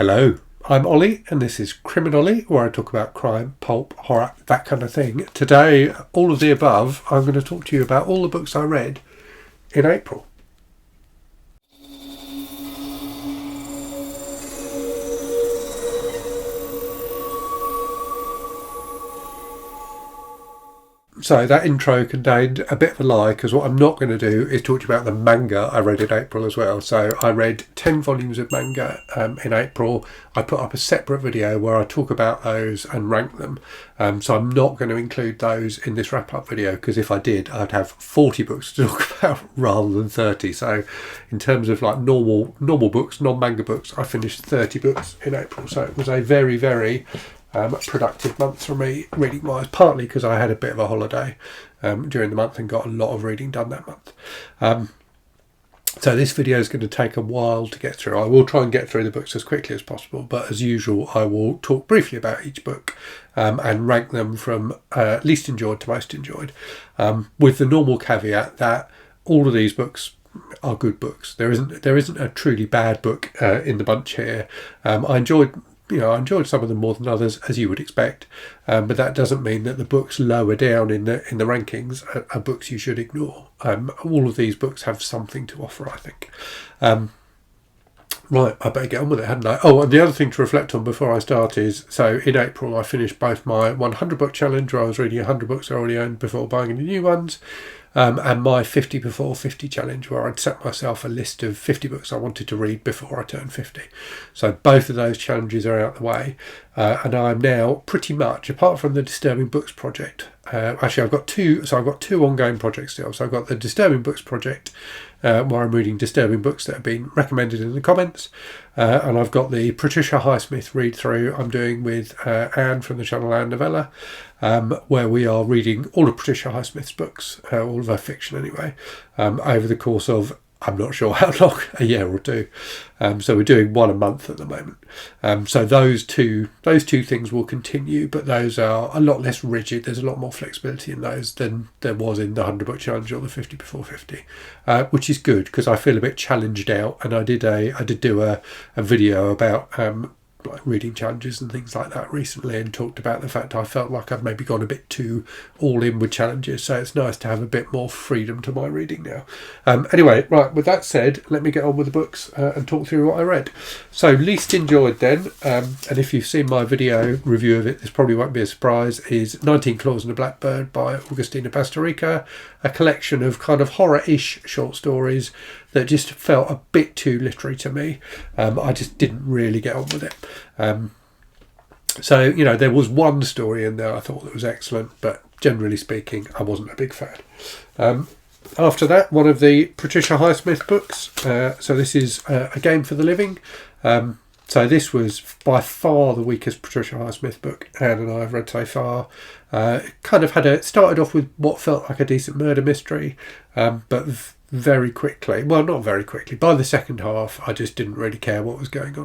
Hello, I'm Ollie and this is Criminolly, where I talk about crime, pulp, horror, that kind of thing. Today, all of the above, I'm going to talk to you about all the books I read in April. So that intro contained a bit of a lie, because what I'm not going to do is talk to you about the manga I read in April as well. So I read 10 volumes of manga in April. I put up a separate video where I talk about those and rank them. So I'm not going to include those in this wrap-up video, because if I did, I'd have 40 books to talk about rather than 30. So in terms of like normal books, non-manga books, I finished 30 books in April. So it was a very, very productive month for me reading wise, partly because I had a bit of a holiday during the month and got a lot of reading done that month. So this video is going to take a while to get through. I will try and get through the books as quickly as possible, but as usual I will talk briefly about each book and rank them from least enjoyed to most enjoyed, with the normal caveat that all of these books are good books. There isn't a truly bad book in the bunch here. I enjoyed some of them more than others, as you would expect, but that doesn't mean that the books lower down in the rankings are books you should ignore. All of these books have something to offer, I think. Right, I better get on with it, hadn't I? Oh, and the other thing to reflect on before I start is, so in April I finished both my 100 book challenge, where I was reading 100 books I already owned before buying any new ones, and my 50 before 50 challenge, where I'd set myself a list of 50 books I wanted to read before I turned 50. So both of those challenges are out the way, and I'm now pretty much, apart from the Disturbing Books project, actually I've got two ongoing projects still. So I've got the Disturbing Books project, where I'm reading disturbing books that have been recommended in the comments, and I've got the Patricia Highsmith read through I'm doing with Anne from the channel Anne Novella, where we are reading all of Patricia Highsmith's books, all of her fiction anyway, over the course of, I'm not sure how long, a year or two. So we're doing one a month at the moment. So those two things will continue, but those are a lot less rigid. There's a lot more flexibility in those than there was in the 100 book challenge or the 50 before 50, which is good, because I feel a bit challenged out. And I did do a video about like reading challenges and things like that recently, and talked about the fact I felt like I've maybe gone a bit too all in with challenges, so it's nice to have a bit more freedom to my reading now. Anyway, right, with that said, let me get on with the books and talk through what I read. So least enjoyed then, and if you've seen my video review of it, this probably won't be a surprise, is 19 Claws and a Blackbird by Augustina Pastorica, a collection of kind of horror-ish short stories that just felt a bit too literary to me. I just didn't really get on with it. So, there was one story in there I thought that was excellent, but generally speaking, I wasn't a big fan. After that, one of the Patricia Highsmith books. So this is A Game for the Living. So this was by far the weakest Patricia Highsmith book Anne and I have read so far. Started off with what felt like a decent murder mystery, but very quickly, well, not very quickly, by the second half I just didn't really care what was going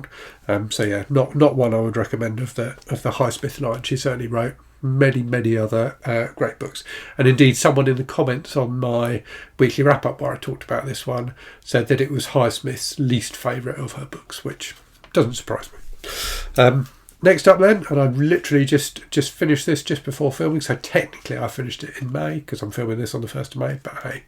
on. So yeah, not one I would recommend of the Highsmith line. She certainly wrote many other great books, and indeed someone in the comments on my weekly wrap-up where I talked about this one said that it was Highsmith's least favourite of her books, which doesn't surprise me. Next up then, and I've literally just finished this just before filming, so technically I finished it in May because I'm filming this on the 1st of May, but hey.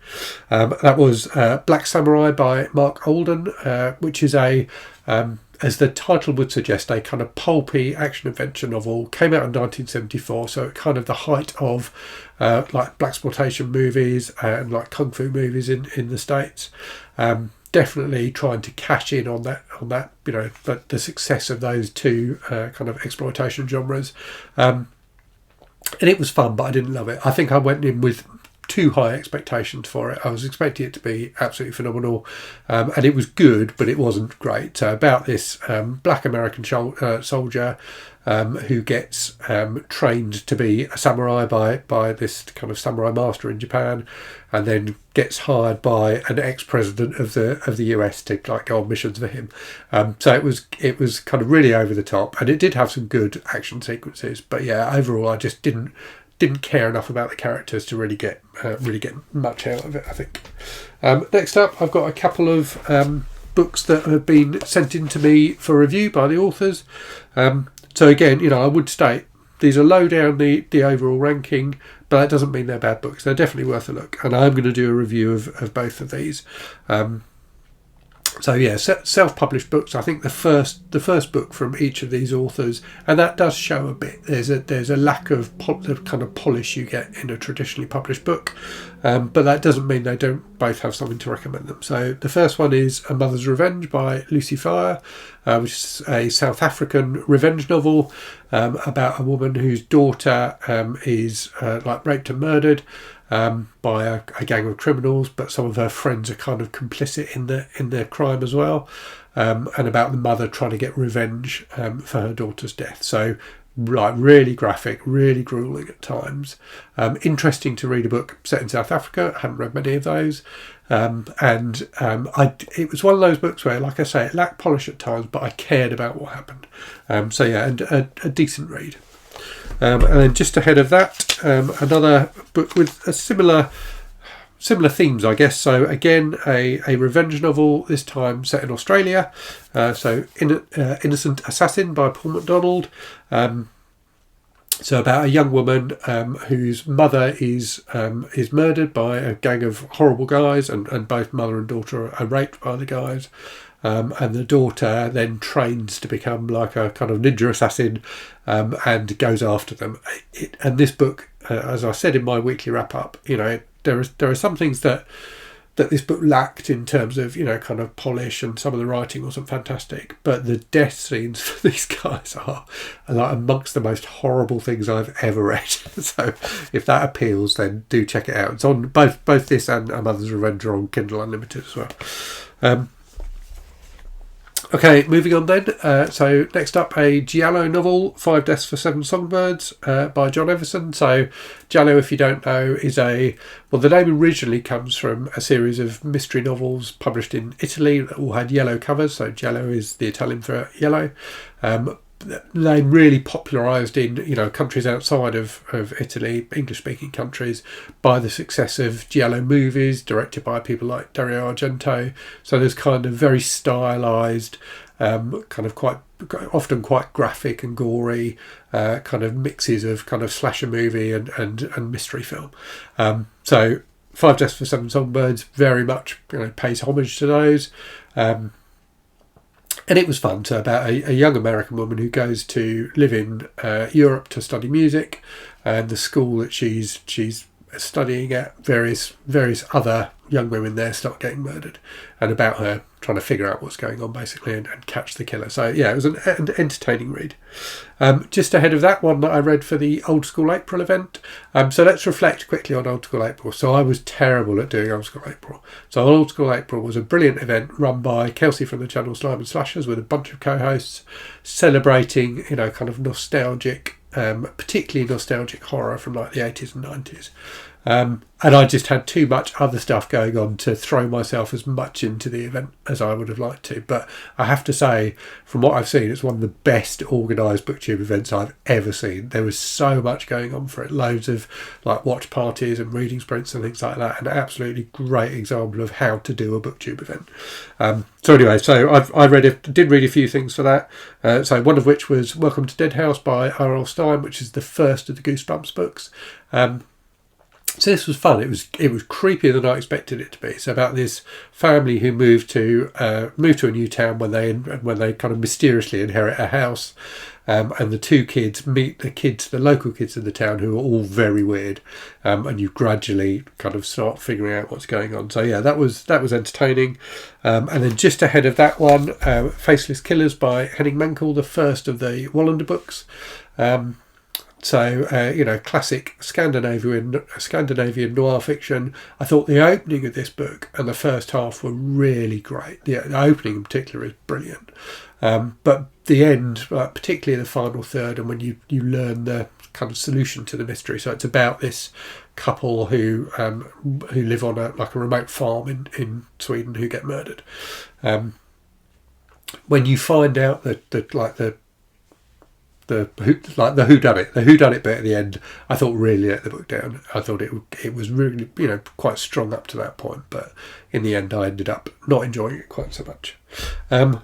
That was Black Samurai by Mark Alden, which is as the title would suggest, a kind of pulpy action-adventure novel. Came out in 1974, so at kind of the height of like blaxploitation movies and like kung fu movies in the States. Definitely trying to cash in on that, the success of those two kind of exploitation genres. And it was fun, but I didn't love it. I think I went in with too high expectations for it. I was expecting it to be absolutely phenomenal, and it was good, but it wasn't great. So about this black American soldier who gets trained to be a samurai by this kind of samurai master in Japan, and then gets hired by an ex-president of the US to like go on missions for him. So it was kind of really over the top, and it did have some good action sequences, but yeah, overall I just didn't care enough about the characters to really get much out of it, I think. Next up, I've got a couple of books that have been sent in to me for review by the authors. So again, I would state these are low down the overall ranking, but that doesn't mean they're bad books. They're definitely worth a look, and I'm going to do a review of both of these. So yeah, self-published books. I think the first book from each of these authors, and that does show a bit. There's a lack of the kind of polish you get in a traditionally published book, but that doesn't mean they don't both have something to recommend them. So the first one is A Mother's Revenge by Lucy Fire, which is a South African revenge novel about a woman whose daughter is raped and murdered by a gang of criminals, but some of her friends are kind of complicit in their crime as well, and about the mother trying to get revenge for her daughter's death. So really graphic, really grueling at times. Interesting to read a book set in South Africa. I haven't read many of those. It was one of those books where, like I say, it lacked polish at times, but I cared about what happened. So yeah, and a decent read. And then just ahead of that, another book with a similar themes, I guess. So again, a revenge novel, this time set in Australia. So Innocent Assassin by Paul MacDonald. So about a young woman whose mother is murdered by a gang of horrible guys, and both mother and daughter are raped by the guys. And the daughter then trains to become like a kind of ninja assassin, and goes after them. And this book, as I said in my weekly wrap up, there are some things that this book lacked in terms of kind of polish, and some of the writing wasn't fantastic. But the death scenes for these guys are like amongst the most horrible things I've ever read. So if that appeals, then do check it out. It's on both this and A Mother's Revenge are on Kindle Unlimited as well. Okay, moving on then. So next up, a giallo novel, 5 Deaths for 7 Songbirds by John Everson. So giallo, if you don't know, is the name originally comes from a series of mystery novels published in Italy that all had yellow covers. So giallo is the Italian for yellow. They really popularised in countries outside of Italy, English-speaking countries, by the success of giallo movies directed by people like Dario Argento. So there's kind of very stylised, kind of often quite graphic and gory kind of mixes of kind of slasher movie and mystery film. So 5 Deaths for 7 Songbirds very much pays homage to those. And it was fun. So about a young American woman who goes to live in Europe to study music, and the school that she's studying at, various other young women there start getting murdered, and about her trying to figure out what's going on basically and catch the killer. So yeah, it was an entertaining read. Just ahead of that, one that I read for the Old School April event. So let's reflect quickly on Old School April. So I was terrible at doing Old School April. So Old School April was a brilliant event run by Kelsey from the channel Slime and Slashers with a bunch of co-hosts, celebrating kind of nostalgic, particularly nostalgic horror from like the 80s and 90s. And I just had too much other stuff going on to throw myself as much into the event as I would have liked to. But I have to say, from what I've seen, it's one of the best organised booktube events I've ever seen. There was so much going on for it. Loads of like watch parties and reading sprints and things like that. An absolutely great example of how to do a booktube event. So anyway, I did read a few things for that. So one of which was Welcome to Dead House by R.L. Stine, which is the first of the Goosebumps books. So this was fun. It was creepier than I expected it to be. So about this family who moved to a new town when they kind of mysteriously inherit a house, and the two kids meet the local kids in the town who are all very weird, and you gradually kind of start figuring out what's going on. So yeah, that was entertaining. And then just ahead of that one, Faceless Killers by Henning Mankell, the first of the Wallander books. So, classic Scandinavian noir fiction. I thought the opening of this book and the first half were really great. The opening in particular is brilliant. But the end, particularly the final third, and when you learn the kind of solution to the mystery. So it's about this couple who live on a remote farm in Sweden who get murdered. When you find out that whodunit bit at the end, I thought really let the book down. I thought it was really, you know, quite strong up to that point, but in the end I ended up not enjoying it quite so much.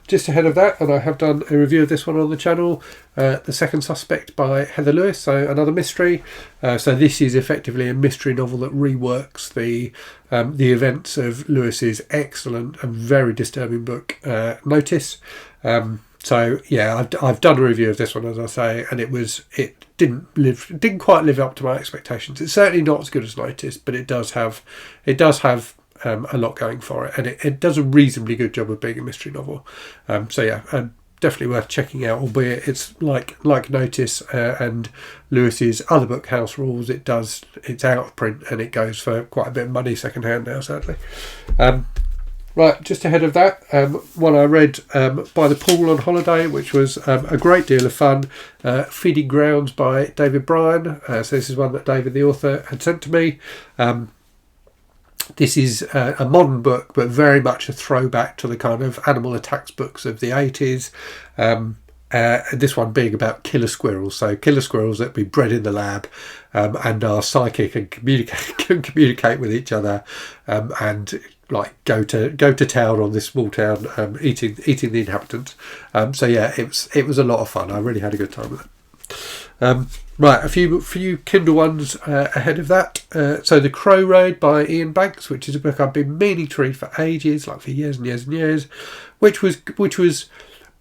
Just ahead of that, and I have done a review of this one on the channel, The Second Suspect by Heather Lewis, so another mystery. So this is effectively a mystery novel that reworks the events of Lewis's excellent and very disturbing book, Notice. So yeah, I've done a review of this one, as I say, and it didn't quite live up to my expectations. It's certainly not as good as Notice, but it does have a lot going for it, and it does a reasonably good job of being a mystery novel. So yeah, definitely worth checking out. Albeit it's like Notice and Lewis's other book, House Rules. It's out of print and it goes for quite a bit of money second hand now, sadly. Right, just ahead of that, one I read by the pool on holiday, which was a great deal of fun, Feeding Grounds by David Bryan. So this is one that David, the author, had sent to me. This is a modern book, but very much a throwback to the kind of animal attacks books of the 80s. This one being about killer squirrels. So killer squirrels that be bred in the lab and are psychic and communicate with each other and like go to town on this small town, eating the inhabitants. So yeah, it was a lot of fun. I really had a good time with it. Right, a few Kindle ones ahead of that. So The Crow Road by Ian Banks, which is a book I've been meaning to read for ages, like for years and years and years, which was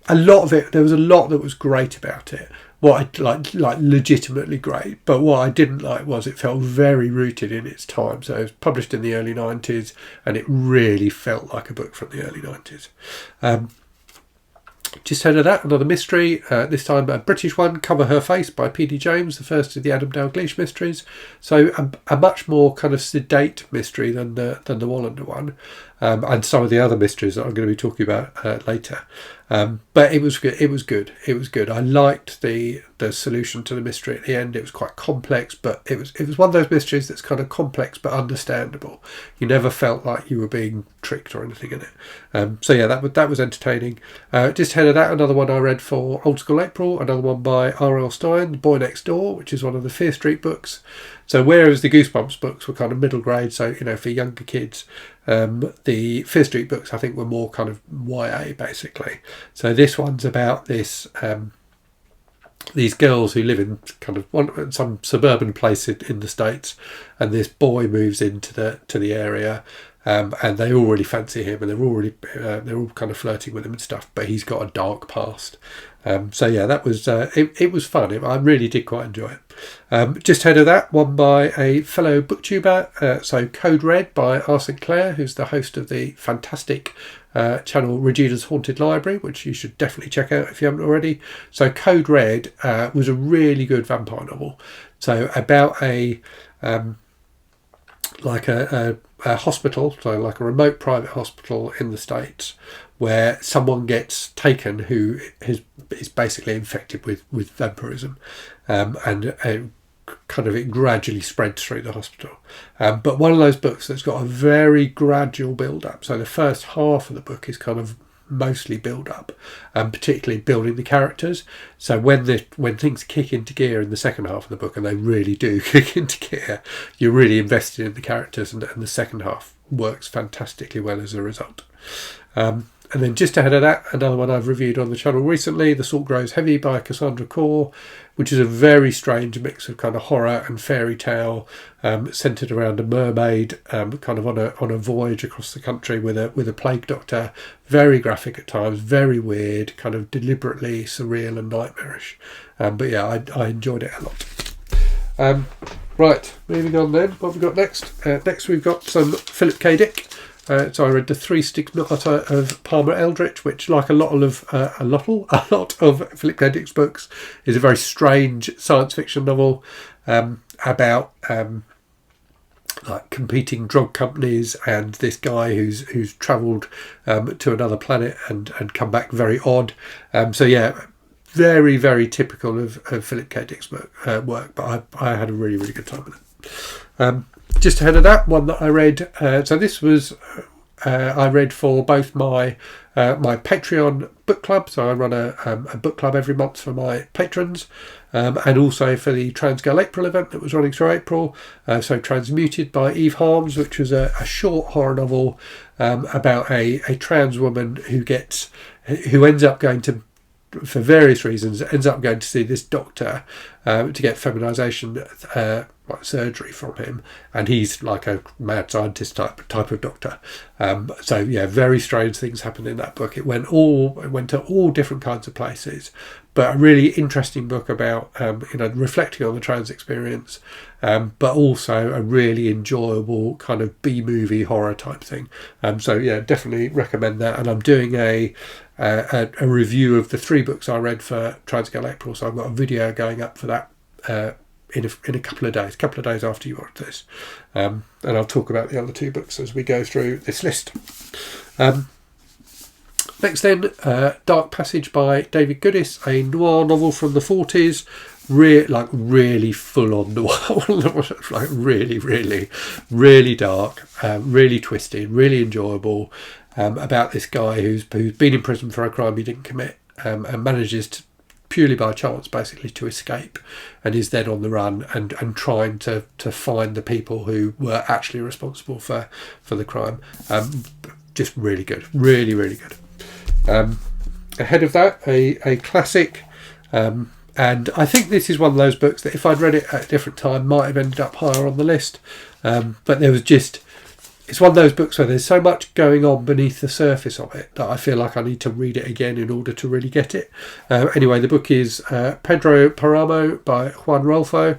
a lot of it. There was a lot that was great about it. What I like legitimately great, but what I didn't like was it felt very rooted in its time. So it was published in the early 90s, and it really felt like a book from the early 90s. Just ahead of that, another mystery, this time a British one, Cover Her Face by P.D. James, the first of the Adam Dalgliesh mysteries. So a much more kind of sedate mystery than the Wallander one, and some of the other mysteries that I'm going to be talking about later. But it was good. It was good. I liked the solution to the mystery at the end. It was quite complex, but it was one of those mysteries that's kind of complex but understandable. You never felt like you were being tricked or anything in it. So yeah, that was entertaining. Just ahead of that, another one I read for Old School April, another one by R.L. Stine, The Boy Next Door, which is one of the Fear Street books. So whereas the Goosebumps books were kind of middle grade, so you know, for younger kids, the Fear Street books I think were more kind of YA basically. So this one's about these girls who live in kind of some suburban place in the States, and this boy moves into the area, and they all really fancy him, and they're all kind of flirting with him and stuff. But he's got a dark past. So yeah, that was it was fun. I really did quite enjoy it. Just ahead of that, one by a fellow booktuber, so Code Red by R. Sinclair, who's the host of the fantastic channel Regina's Haunted Library, which you should definitely check out if you haven't already. So Code Red was a really good vampire novel. So about a hospital, so like a remote private hospital in the States, where someone gets taken who is basically infected with vampirism, and kind of it gradually spreads through the hospital. But one of those books that's got a very gradual build-up. So the first half of the book is kind of mostly build-up, particularly building the characters. So when things kick into gear in the second half of the book, and they really do kick into gear, you're really invested in the characters, and the second half works fantastically well as a result. And then just ahead of that, another one I've reviewed on the channel recently, The Salt Grows Heavy by Cassandra Khaw, which is a very strange mix of kind of horror and fairy tale, centred around a mermaid, kind of on a voyage across the country with a plague doctor. Very graphic at times, very weird, kind of deliberately surreal and nightmarish. But yeah, I enjoyed it a lot. Right, moving on then. What have we got next? Next we've got some Philip K. Dick. So I read The Three Stigmata of Palmer Eldritch, which, like a lot of Philip K. Dick's books, is a very strange science fiction novel about like competing drug companies and this guy who's travelled to another planet and come back very odd. So yeah, very, very typical of Philip K. Dick's work, but I had a really, really good time with it. Just ahead of that, one that I read, so this was I read for both my my Patreon book club, so I run a book club every month for my patrons, and also for the Transgirl April event that was running through April. So Transmuted by Eve Harms, which was a short horror novel about a trans woman who ends up going to, for various reasons, ends up going to see this doctor to get feminisation surgery from him, and he's like a mad scientist type of doctor. So yeah, very strange things happened in that book. It went to all different kinds of places, but a really interesting book about reflecting on the trans experience, but also a really enjoyable kind of B-movie horror type thing. So yeah, definitely recommend that. And I'm doing a review of the 3 books I read for Transgirl April, so I've got a video going up for that in a couple of days after you watch this, and I'll talk about the other 2 books as we go through this list. Next then, Dark Passage by David Goodis, a noir novel from the 40s, really full on noir, like really dark, really twisted, really enjoyable, about this guy who's been in prison for a crime he didn't commit, and manages to, purely by chance, basically, to escape, and is then on the run and trying to find the people who were actually responsible for the crime. Just really good, really good. Ahead of that, a classic, and I think this is one of those books that if I'd read it at a different time might have ended up higher on the list, but there was just, it's one of those books where there's so much going on beneath the surface of it that I feel like I need to read it again in order to really get it. Anyway, the book is Pedro Paramo by Juan Rulfo,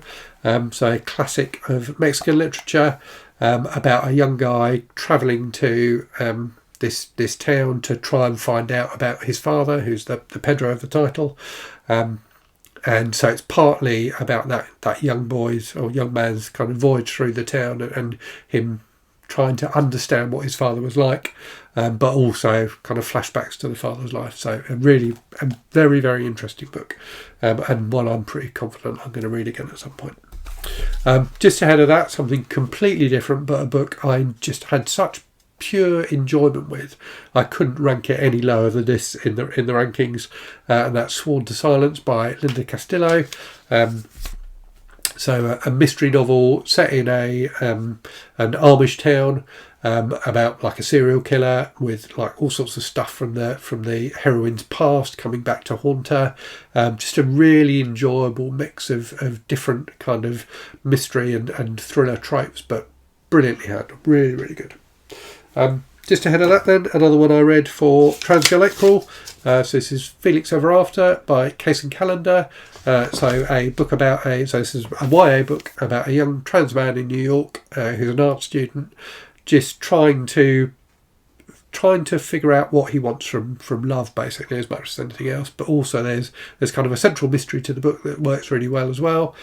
so a classic of Mexican literature, about a young guy travelling to this town to try and find out about his father, who's the Pedro of the title. And so it's partly about that young boy's or young man's kind of voyage through the town and him trying to understand what his father was like, but also kind of flashbacks to the father's life. So a very, very interesting book, and one I'm pretty confident I'm going to read again at some point. Just ahead of that, something completely different, but a book I just had such pure enjoyment with, I couldn't rank it any lower than this in the rankings, and that's Sworn to Silence by Linda Castillo. So a mystery novel set in an Amish town, about like a serial killer with like all sorts of stuff from the heroine's past coming back to haunt her. Just a really enjoyable mix of different kind of mystery and thriller tropes, but brilliantly handled. Really good. Just ahead of that then, another one I read for Transgirl April. So this is Felix Ever After by Kacen Callender. So a book this is a YA book about a young trans man in New York who's an art student, just trying to figure out what he wants from love, basically, as much as anything else. But also there's kind of a central mystery to the book that works really well as well.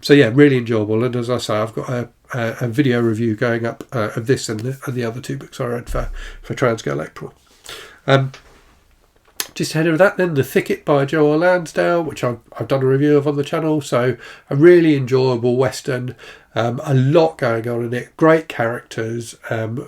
So yeah, really enjoyable. And as I say, I've got a video review going up of this and the other 2 books I read for Transgirl April. Just ahead of that then, The Thicket by Joe R Lansdale, which I've done a review of on the channel. So a really enjoyable Western, a lot going on in it, great characters,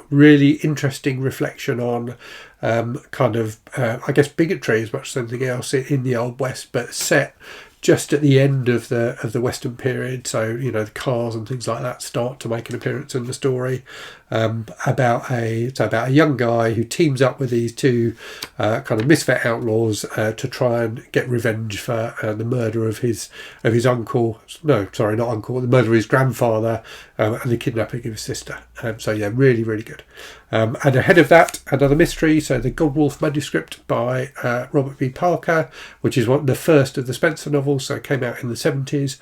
really interesting reflection on I guess bigotry as much as anything else in the Old West, but set just at the end of the Western period. So the cars and things like that start to make an appearance in the story. About a young guy who teams up with these 2 kind of misfit outlaws to try and get revenge for the murder of his uncle. No, sorry, not uncle. The murder of his grandfather and the kidnapping of his sister. So yeah, really good. And ahead of that, another mystery. So the Godwulf Manuscript by Robert B. Parker, which is the first of the Spencer novels. So it came out in the 70s.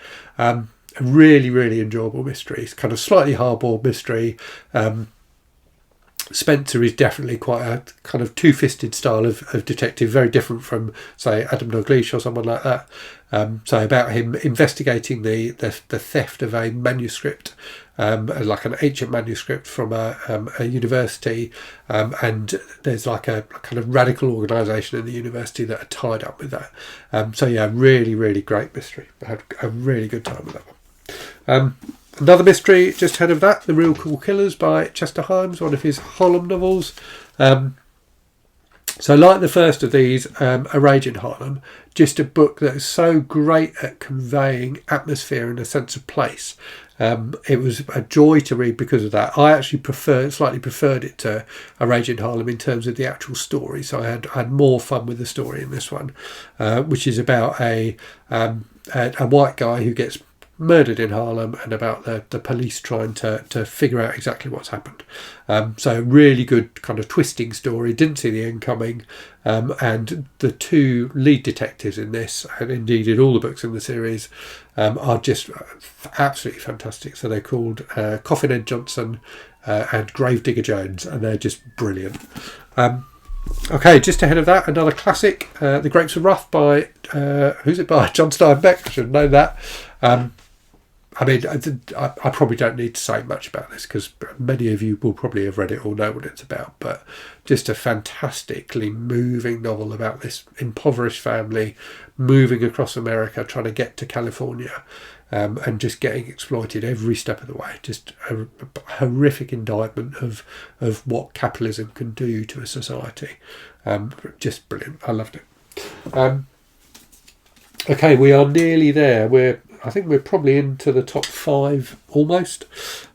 A really enjoyable mystery. It's kind of slightly hardboiled mystery. Spencer is definitely quite a kind of two-fisted style of detective, very different from, say, Adam Dalgliesh or someone like that. So about him investigating the theft of a manuscript, like an ancient manuscript from a university, and there's like a kind of radical organisation in the university that are tied up with that. So yeah, really great mystery. I had a really good time with that one. Another mystery just ahead of that, The Real Cool Killers by Chester Himes, one of his Harlem novels. So like the first of these, A Rage in Harlem, just a book that is so great at conveying atmosphere and a sense of place. It was a joy to read because of that. I actually slightly preferred it to A Rage in Harlem in terms of the actual story. So I had more fun with the story in this one, which is about a white guy who gets murdered in Harlem and about the police trying to figure out exactly what's happened. So really good kind of twisting story. Didn't see the end coming. And the two lead detectives in this, and indeed in all the books in the series, are just absolutely fantastic. So they're called Coffinhead Johnson and Gravedigger Jones, and they're just brilliant. Okay, just ahead of that, another classic, The Grapes of Wrath by, who's it by? John Steinbeck, I should know that. I mean, I probably don't need to say much about this because many of you will probably have read it or know what it's about, but just a fantastically moving novel about this impoverished family moving across America, trying to get to California, and just getting exploited every step of the way. Just a horrific indictment of what capitalism can do to a society. Just brilliant. I loved it. Okay, we are nearly there. I think we're probably into the top 5 almost.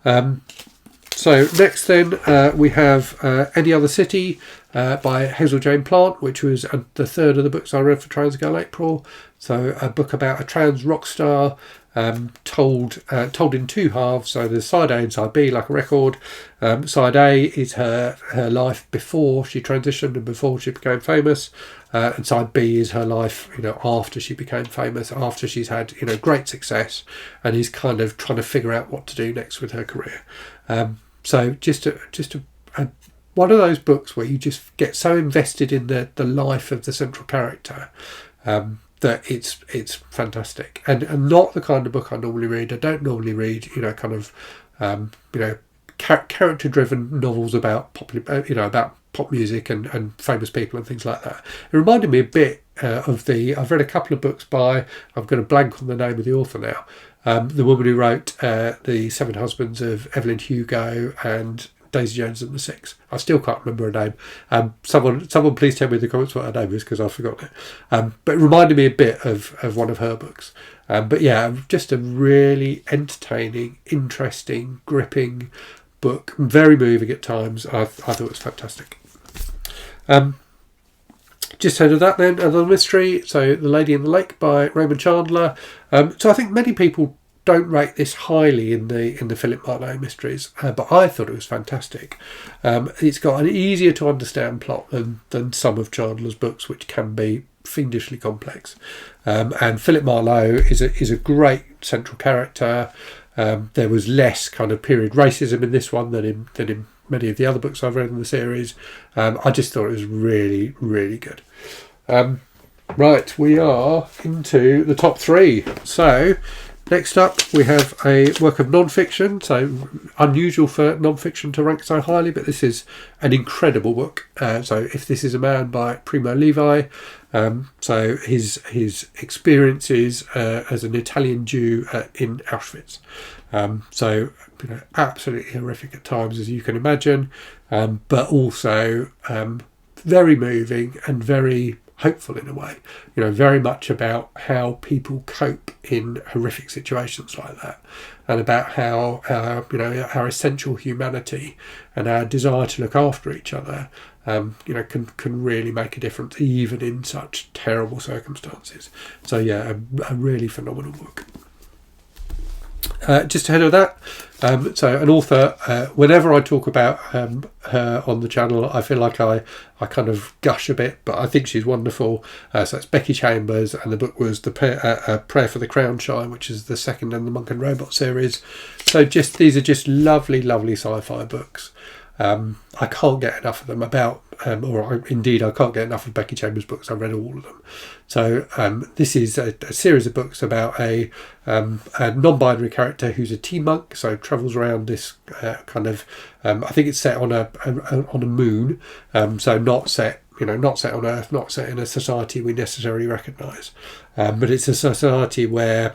So next then we have Any Other City by Hazel Jane Plante, which was the third of the books I read for Trans Girl April. So a book about a trans rock star, told in 2 halves. So there's side A and side B, like a record. Side A is her life before she transitioned and before she became famous, and side B is her life, after she became famous, after she's had great success, and is kind of trying to figure out what to do next with her career. So just one of those books where you just get so invested in the life of the central character. That it's fantastic, and not the kind of book I normally read. I don't normally read, character-driven novels about about pop music and famous people and things like that. It reminded me a bit of I've read a couple of books by, I've got a blank on the name of the author now, the woman who wrote The Seven Husbands of Evelyn Hugo and Daisy Jones and the Six. I still can't remember her name. Someone please tell me in the comments what her name is because I've forgotten it. But it reminded me a bit of one of her books. But yeah, just a really entertaining, interesting, gripping book. Very moving at times. I thought it was fantastic. Just ahead of that then, another mystery. So The Lady in the Lake by Raymond Chandler. So I think many people don't rate this highly in the Philip Marlowe mysteries, but I thought it was fantastic. It's got an easier to understand plot than some of Chandler's books, which can be fiendishly complex. And Philip Marlowe is a great central character. There was less kind of period racism in this one than in many of the other books I've read in the series. I just thought it was really, really good. Right, we are into the top 3. So next up, we have a work of non-fiction. So unusual for non-fiction to rank so highly, but this is an incredible book. So If This Is a Man by Primo Levi. So his experiences as an Italian Jew in Auschwitz. So absolutely horrific at times, as you can imagine, but also very moving and very hopeful in a way, very much about how people cope in horrific situations like that, and about how our essential humanity and our desire to look after each other can really make a difference even in such terrible circumstances. So yeah, a really phenomenal book. Just ahead of that, so an author, whenever I talk about her on the channel, I feel like I kind of gush a bit, but I think she's wonderful. So it's Becky Chambers, and the book was Prayer for the Crown Shine, which is the second in the Monk and Robot series. So these are just lovely, lovely sci-fi books. I can't get enough of them indeed I can't get enough of Becky Chambers' books. I've read all of them. So this is a series of books about a non-binary character who's a tea monk, so travels around this kind of I think it's set on a moon, so not set on Earth, not set in a society we necessarily recognise, but it's a society where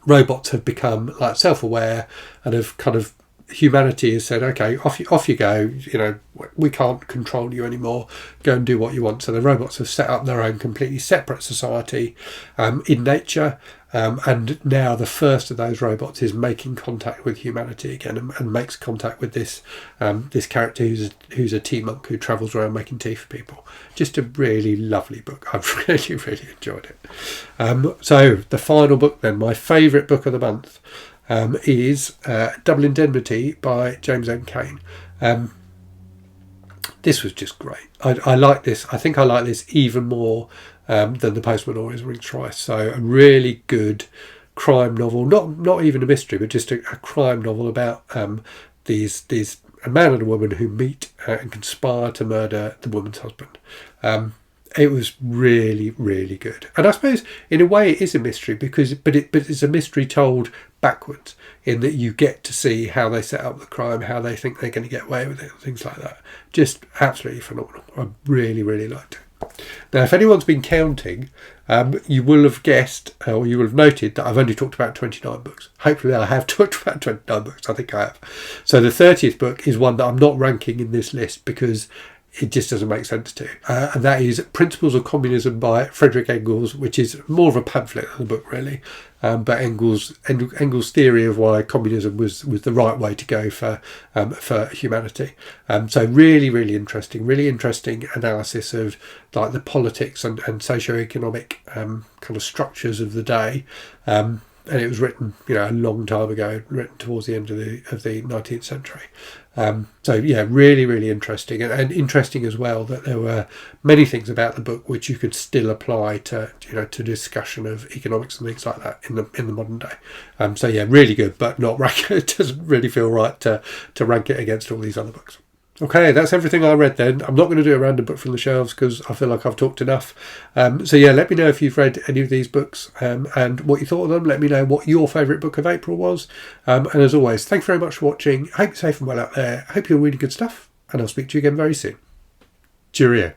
robots have become like self-aware and have kind of, humanity has said, okay, off you go, you know, we can't control you anymore, go and do what you want. So the robots have set up their own completely separate society in nature, and now the first of those robots is making contact with humanity again, and makes contact with this this character who's a tea monk who travels around making tea for people. Just a really lovely book. I've really enjoyed it. So the final book then, my favourite book of the month, is Double Indemnity by James M. Cain. This was just great. I like this. I think I like this even more than The Postman Always Rings Twice. So a really good crime novel, not even a mystery, but just a crime novel about these a man and a woman who meet and conspire to murder the woman's husband. It was really, really good. And I suppose in a way it is a mystery but it's a mystery told backwards, in that you get to see how they set up the crime, how they think they're going to get away with it, things like that. Just absolutely phenomenal. I really, really liked it. Now, if anyone's been counting, you will have guessed, or you will have noted that I've only talked about 29 books. Hopefully I have talked about 29 books. I think I have. So the 30th book is one that I'm not ranking in this list because it just doesn't make sense to. And that is Principles of Communism by Frederick Engels, which is more of a pamphlet than a book, really. But Engels' theory of why communism was the right way to go for humanity. So really interesting analysis of like the politics and socio-economic kind of structures of the day. And it was written, a long time ago, written towards the end of the 19th century. So yeah, really interesting, and interesting as well that there were many things about the book which you could still apply to discussion of economics and things like that in the modern day. So yeah, really good, but not rank. It doesn't really feel right to rank it against all these other books. Okay, that's everything I read then. I'm not going to do a random book from the shelves because I feel like I've talked enough. So yeah, let me know if you've read any of these books and what you thought of them. Let me know what your favourite book of April was. And as always, thanks very much for watching. I hope you're safe and well out there. I hope you're reading good stuff. And I'll speak to you again very soon. Cheerio.